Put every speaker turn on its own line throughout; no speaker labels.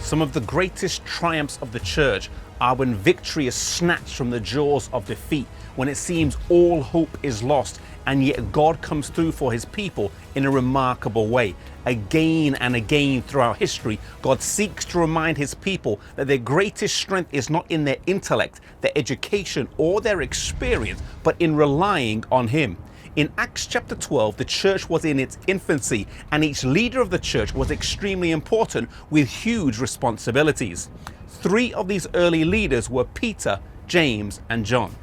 Some of the greatest triumphs of the church are when victory is snatched from the jaws of defeat, when it seems all hope is lost, and yet God comes through for his people in a remarkable way. Again and again throughout history, God seeks to remind his people that their greatest strength is not in their intellect, their education, or their experience, but in relying on him. In Acts chapter 12, the church was in its infancy, and each leader of the church was extremely important with huge responsibilities. 3 of these early leaders were Peter, James, and John.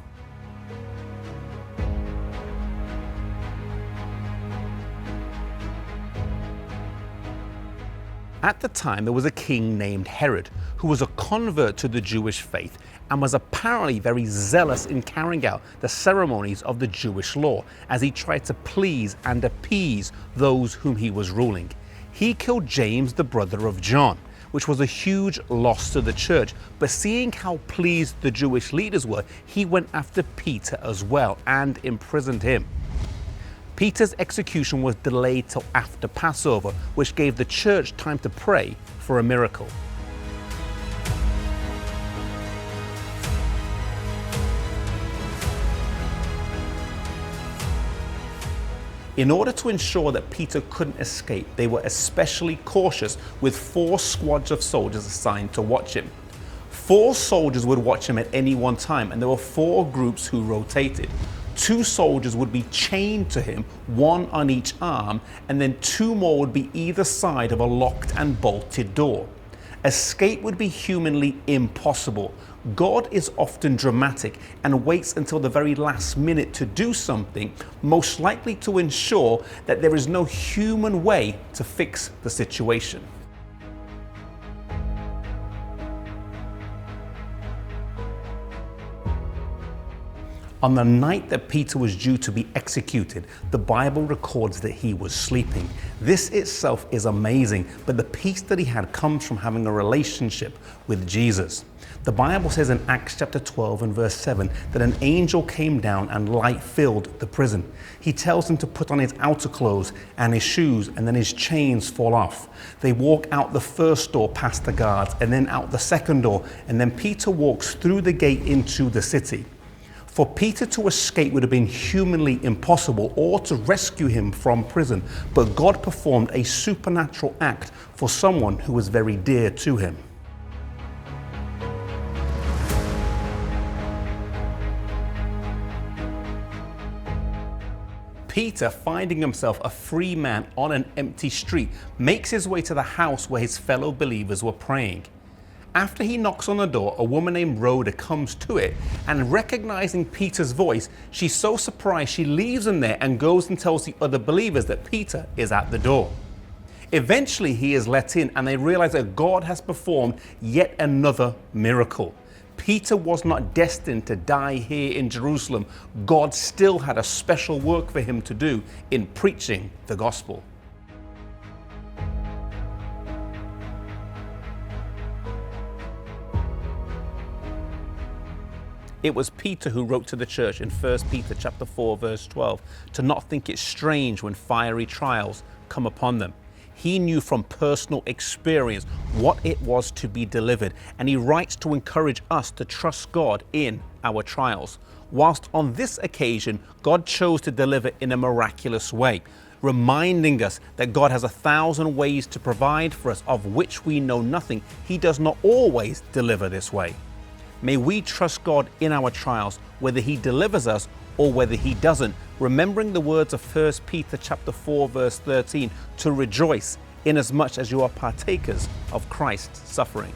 At the time, there was a king named Herod, who was a convert to the Jewish faith and was apparently very zealous in carrying out the ceremonies of the Jewish law as he tried to please and appease those whom he was ruling. He killed James, the brother of John, which was a huge loss to the church. But seeing how pleased the Jewish leaders were, he went after Peter as well and imprisoned him. Peter's execution was delayed till after Passover, which gave the church time to pray for a miracle. In order to ensure that Peter couldn't escape, they were especially cautious with 4 squads of soldiers assigned to watch him. 4 soldiers would watch him at any one time, and there were 4 groups who rotated. 2 soldiers would be chained to him, 1 on each arm, and then 2 more would be either side of a locked and bolted door. Escape would be humanly impossible. God is often dramatic and waits until the very last minute to do something, most likely to ensure that there is no human way to fix the situation. On the night that Peter was due to be executed, the Bible records that he was sleeping. This itself is amazing, but the peace that he had comes from having a relationship with Jesus. The Bible says in Acts chapter 12 and verse 7 that an angel came down and light filled the prison. He tells him to put on his outer clothes and his shoes, and then his chains fall off. They walk out the first door past the guards and then out the second door, and then Peter walks through the gate into the city. For Peter to escape would have been humanly impossible, or to rescue him from prison, but God performed a supernatural act for someone who was very dear to him. Peter, finding himself a free man on an empty street, makes his way to the house where his fellow believers were praying. After he knocks on the door, a woman named Rhoda comes to it, and recognizing Peter's voice, she's so surprised she leaves him there and goes and tells the other believers that Peter is at the door. Eventually he is let in, and they realize that God has performed yet another miracle. Peter was not destined to die here in Jerusalem. God still had a special work for him to do in preaching the gospel. It was Peter who wrote to the church in 1 Peter chapter 4 verse 12 to not think it strange when fiery trials come upon them. He knew from personal experience what it was to be delivered, and he writes to encourage us to trust God in our trials. Whilst on this occasion, God chose to deliver in a miraculous way, reminding us that God has 1,000 ways to provide for us, of which we know nothing. He does not always deliver this way. May we trust God in our trials, whether he delivers us or whether he doesn't, remembering the words of 1 Peter chapter 4 verse 13, to rejoice inasmuch as you are partakers of Christ's suffering.